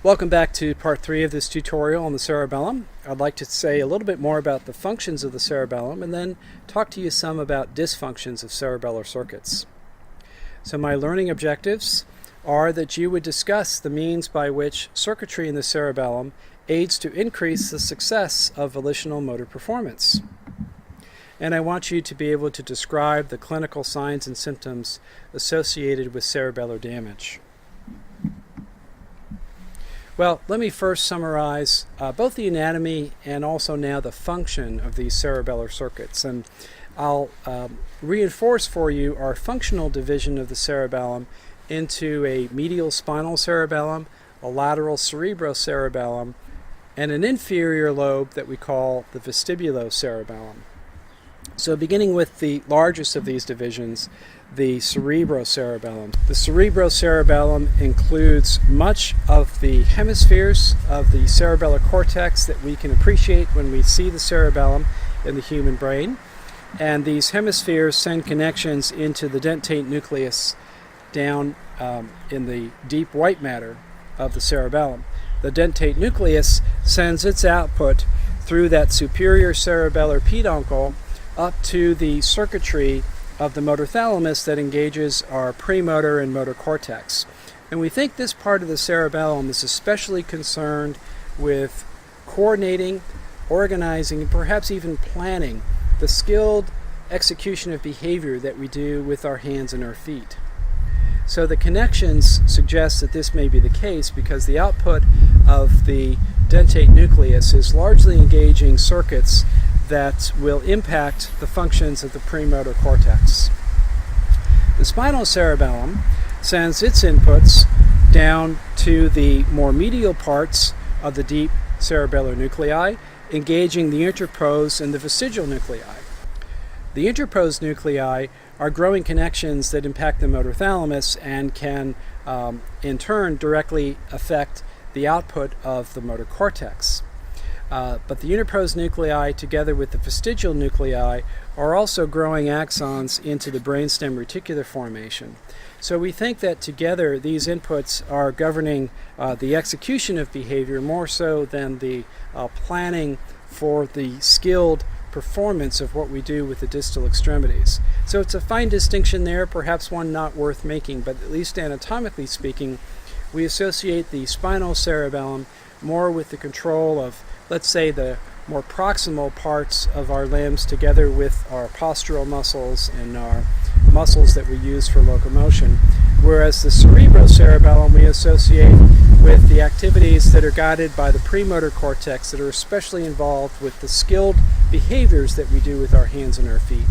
Welcome back to part 3 of this tutorial on the cerebellum. I'd like to say a little bit more about the functions of the cerebellum and then talk to you some about dysfunctions of cerebellar circuits. So my learning objectives are that you would discuss the means by which circuitry in the cerebellum aids to increase the success of volitional motor performance. And I want you to be able to describe the clinical signs and symptoms associated with cerebellar damage. Well, let me first summarize both the anatomy and also now the function of these cerebellar circuits. And I'll reinforce for you our functional division of the cerebellum into a medial spinal cerebellum, a lateral cerebrocerebellum, and an inferior lobe that we call the vestibulocerebellum. So beginning with the largest of these divisions, the cerebrocerebellum. The cerebrocerebellum includes much of the hemispheres of the cerebellar cortex that we can appreciate when we see the cerebellum in the human brain. And these hemispheres send connections into the dentate nucleus down in the deep white matter of the cerebellum. The dentate nucleus sends its output through that superior cerebellar peduncle up to the circuitry of the motor thalamus that engages our premotor and motor cortex. And we think this part of the cerebellum is especially concerned with coordinating, organizing, and perhaps even planning the skilled execution of behavior that we do with our hands and our feet. So the connections suggest that this may be the case because the output of the dentate nucleus is largely engaging circuits that will impact the functions of the premotor cortex. The spinal cerebellum sends its inputs down to the more medial parts of the deep cerebellar nuclei, engaging the interpose and the vestigial nuclei. The interpose nuclei are growing connections that impact the motor thalamus and can, in turn, directly affect the output of the motor cortex. But the interpose nuclei, together with the vestigial nuclei, are also growing axons into the brainstem reticular formation. So we think that together these inputs are governing the execution of behavior more so than the planning for the skilled performance of what we do with the distal extremities. So it's a fine distinction there, perhaps one not worth making, but at least anatomically speaking, we associate the spinal cerebellum more with the control of, let's say, the more proximal parts of our limbs together with our postural muscles and our muscles that we use for locomotion, whereas the cerebrocerebellum we associate with the activities that are guided by the premotor cortex that are especially involved with the skilled behaviors that we do with our hands and our feet.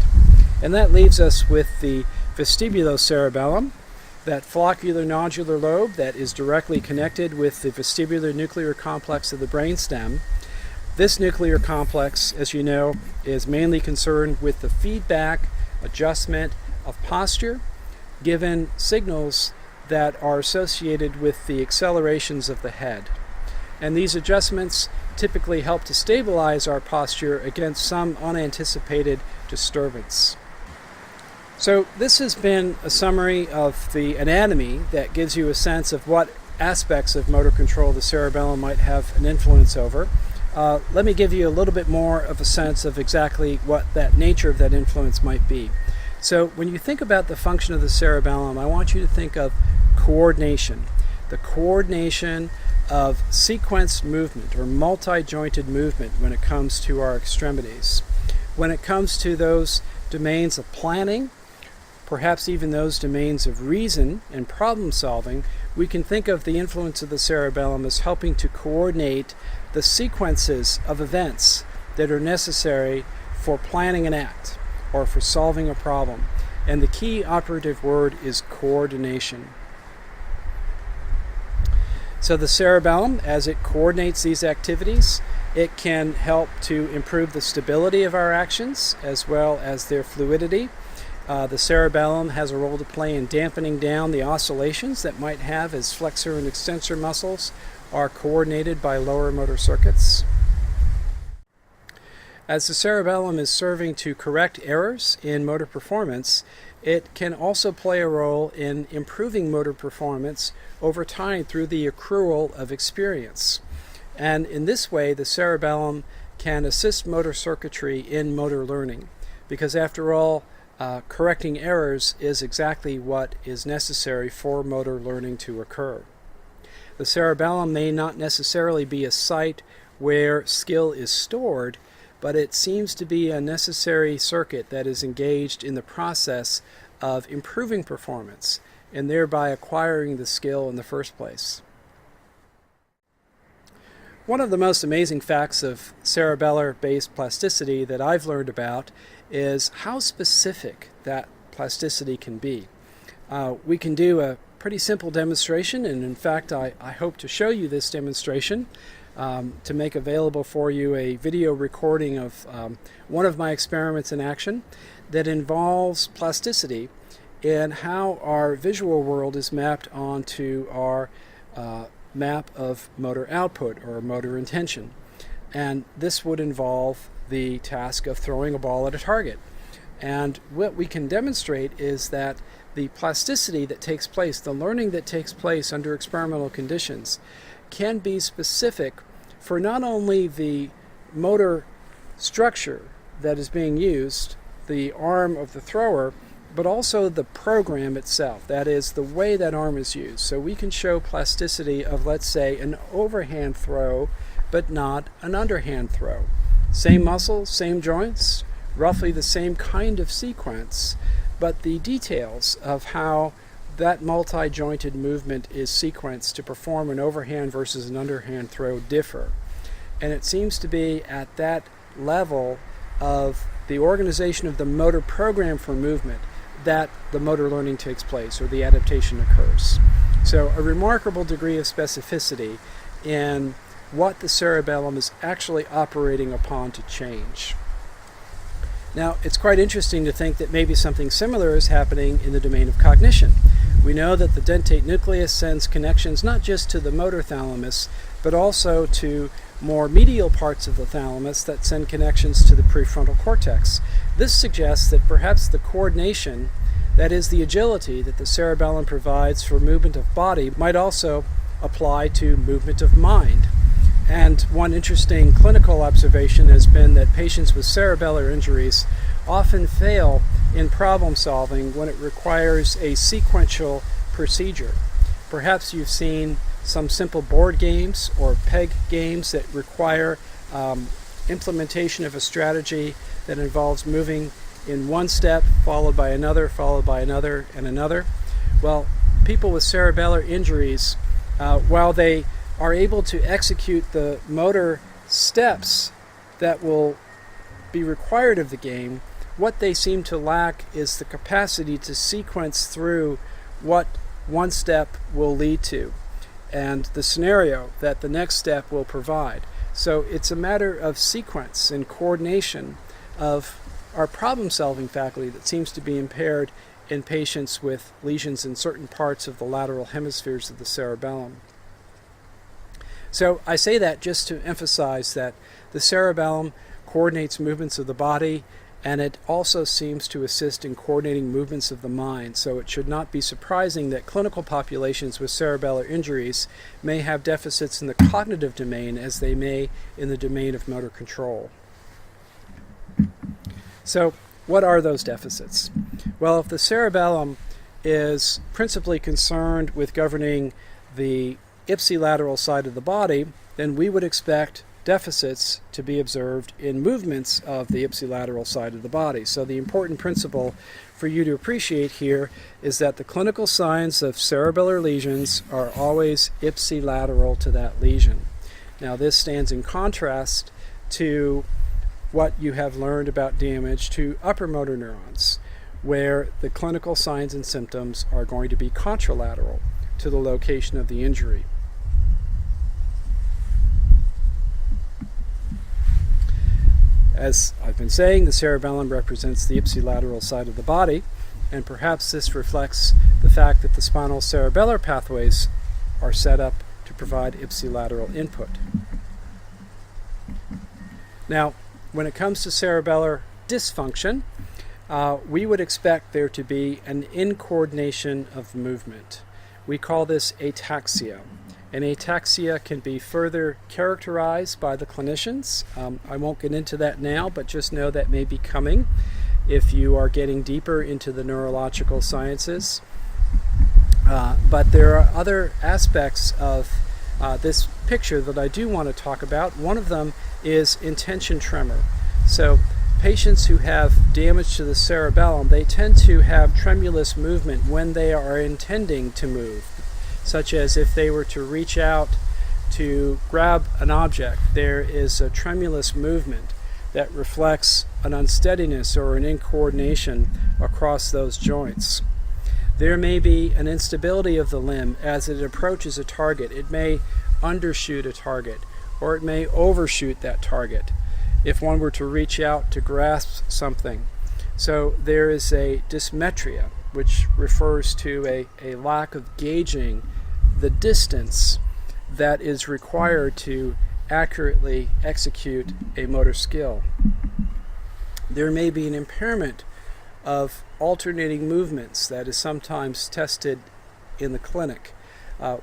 And that leaves us with the vestibulocerebellum, that floccular nodular lobe that is directly connected with the vestibular nuclear complex of the brainstem. This nuclear complex, as you know, is mainly concerned with the feedback, adjustment of posture, given signals that are associated with the accelerations of the head. And these adjustments typically help to stabilize our posture against some unanticipated disturbance. So this has been a summary of the anatomy that gives you a sense of what aspects of motor control the cerebellum might have an influence over. Let me give you a little bit more of a sense of exactly what that nature of that influence might be. So when you think about the function of the cerebellum, I want you to think of coordination. The coordination of sequenced movement or multi-jointed movement when it comes to our extremities. When it comes to those domains of planning, perhaps even those domains of reason and problem solving, we can think of the influence of the cerebellum as helping to coordinate the sequences of events that are necessary for planning an act or for solving a problem. And the key operative word is coordination. So the cerebellum, as it coordinates these activities, it can help to improve the stability of our actions as well as their fluidity. The cerebellum has a role to play in dampening down the oscillations that might have as flexor and extensor muscles are coordinated by lower motor circuits. As the cerebellum is serving to correct errors in motor performance, it can also play a role in improving motor performance over time through the accrual of experience. And in this way, the cerebellum can assist motor circuitry in motor learning, because after all, correcting errors is exactly what is necessary for motor learning to occur. The cerebellum may not necessarily be a site where skill is stored, but it seems to be a necessary circuit that is engaged in the process of improving performance and thereby acquiring the skill in the first place. One of the most amazing facts of cerebellar-based plasticity that I've learned about is how specific that plasticity can be. We can do a pretty simple demonstration, and in fact I hope to show you this demonstration to make available for you a video recording of one of my experiments in action that involves plasticity and how our visual world is mapped onto our map of motor output or motor intention. And this would involve the task of throwing a ball at a target. And what we can demonstrate is that the plasticity that takes place, the learning that takes place under experimental conditions, can be specific for not only the motor structure that is being used, the arm of the thrower, but also the program itself, that is, the way that arm is used. So we can show plasticity of, let's say, an overhand throw, but not an underhand throw. Same muscles, same joints, roughly the same kind of sequence, but the details of how that multi-jointed movement is sequenced to perform an overhand versus an underhand throw differ. And it seems to be at that level of the organization of the motor program for movement that the motor learning takes place or the adaptation occurs. So a remarkable degree of specificity in what the cerebellum is actually operating upon to change. Now, it's quite interesting to think that maybe something similar is happening in the domain of cognition. We know that the dentate nucleus sends connections not just to the motor thalamus, but also to more medial parts of the thalamus that send connections to the prefrontal cortex. This suggests that perhaps the coordination, that is the agility that the cerebellum provides for movement of body, might also apply to movement of mind. And one interesting clinical observation has been that patients with cerebellar injuries often fail in problem solving when it requires a sequential procedure. Perhaps you've seen some simple board games or peg games that require implementation of a strategy that involves moving in one step, followed by another, and another. Well, people with cerebellar injuries, while they are able to execute the motor steps that will be required of the game, what they seem to lack is the capacity to sequence through what one step will lead to and the scenario that the next step will provide. So it's a matter of sequence and coordination of our problem-solving faculty that seems to be impaired in patients with lesions in certain parts of the lateral hemispheres of the cerebellum. So I say that just to emphasize that the cerebellum coordinates movements of the body, and it also seems to assist in coordinating movements of the mind. So it should not be surprising that clinical populations with cerebellar injuries may have deficits in the cognitive domain as they may in the domain of motor control. So what are those deficits? Well, if the cerebellum is principally concerned with governing the ipsilateral side of the body, then we would expect deficits to be observed in movements of the ipsilateral side of the body. So the important principle for you to appreciate here is that the clinical signs of cerebellar lesions are always ipsilateral to that lesion. Now this stands in contrast to what you have learned about damage to upper motor neurons, where the clinical signs and symptoms are going to be contralateral to the location of the injury. As I've been saying, the cerebellum represents the ipsilateral side of the body, and perhaps this reflects the fact that the spinal cerebellar pathways are set up to provide ipsilateral input. Now, when it comes to cerebellar dysfunction, we would expect there to be an incoordination of movement. We call this ataxia. And ataxia can be further characterized by the clinicians. I won't get into that now, but just know that may be coming if you are getting deeper into the neurological sciences. But there are other aspects of this picture that I do want to talk about. One of them is intention tremor. So patients who have damage to the cerebellum, they tend to have tremulous movement when they are intending to move, such as if they were to reach out to grab an object, there is a tremulous movement that reflects an unsteadiness or an incoordination across those joints. There may be an instability of the limb as it approaches a target. It may undershoot a target, or it may overshoot that target if one were to reach out to grasp something. So there is a dysmetria, which refers to a lack of gauging the distance that is required to accurately execute a motor skill. There may be an impairment of alternating movements that is sometimes tested in the clinic.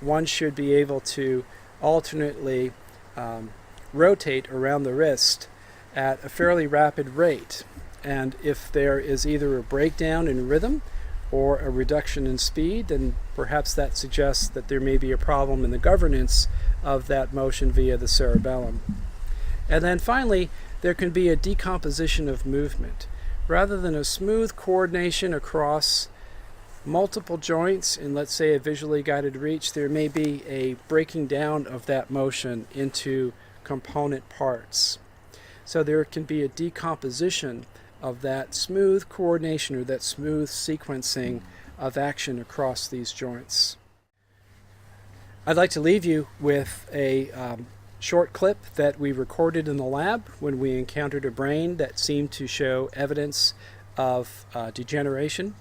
One should be able to alternately rotate around the wrist at a fairly rapid rate. And if there is either a breakdown in rhythm or a reduction in speed, then perhaps that suggests that there may be a problem in the governance of that motion via the cerebellum. And then finally, there can be a decomposition of movement. Rather than a smooth coordination across multiple joints in, let's say, a visually guided reach, there may be a breaking down of that motion into component parts. So there can be a decomposition of that smooth coordination or that smooth sequencing of action across these joints. I'd like to leave you with a short clip that we recorded in the lab when we encountered a brain that seemed to show evidence of degeneration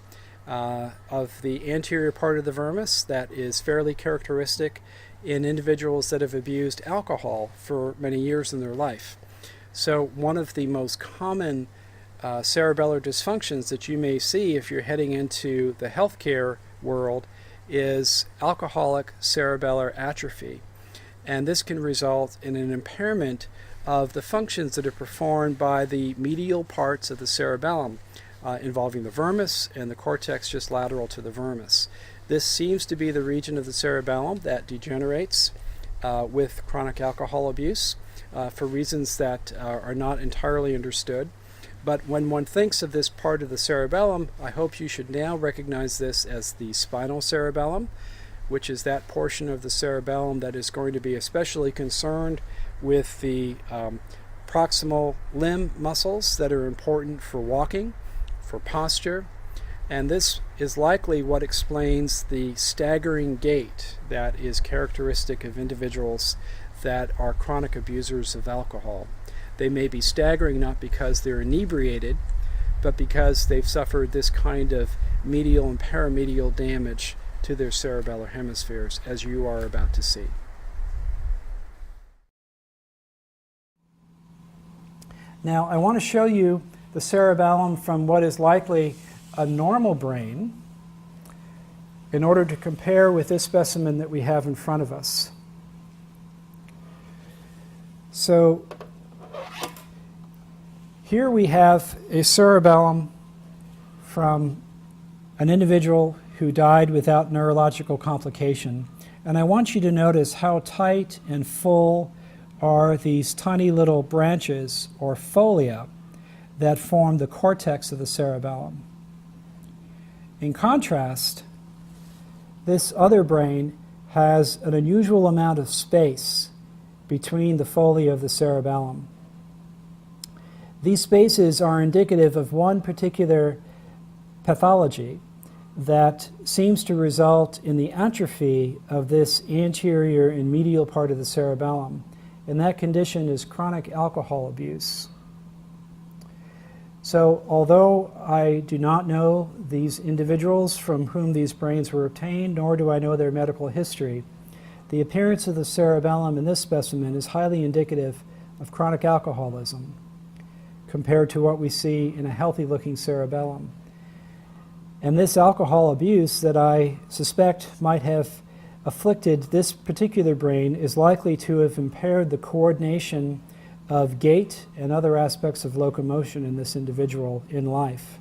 of the anterior part of the vermis that is fairly characteristic in individuals that have abused alcohol for many years in their life. So one of the most common cerebellar dysfunctions that you may see if you're heading into the healthcare world is alcoholic cerebellar atrophy. And this can result in an impairment of the functions that are performed by the medial parts of the cerebellum, involving the vermis and the cortex just lateral to the vermis. This seems to be the region of the cerebellum that degenerates with chronic alcohol abuse for reasons that are not entirely understood. But when one thinks of this part of the cerebellum, I hope you should now recognize this as the spinal cerebellum, which is that portion of the cerebellum that is going to be especially concerned with the proximal limb muscles that are important for walking, for posture, and this is likely what explains the staggering gait that is characteristic of individuals that are chronic abusers of alcohol. They may be staggering not because they're inebriated, but because they've suffered this kind of medial and paramedial damage to their cerebellar hemispheres, as you are about to see. Now, I want to show you the cerebellum from what is likely a normal brain in order to compare with this specimen that we have in front of us. So here we have a cerebellum from an individual who died without neurological complication. And I want you to notice how tight and full are these tiny little branches or folia that form the cortex of the cerebellum. In contrast, this other brain has an unusual amount of space between the folia of the cerebellum. These spaces are indicative of one particular pathology that seems to result in the atrophy of this anterior and medial part of the cerebellum. And that condition is chronic alcohol abuse. So although I do not know these individuals from whom these brains were obtained, nor do I know their medical history, the appearance of the cerebellum in this specimen is highly indicative of chronic alcoholism. compared to what we see in a healthy-looking cerebellum. And this alcohol abuse that I suspect might have afflicted this particular brain is likely to have impaired the coordination of gait and other aspects of locomotion in this individual in life.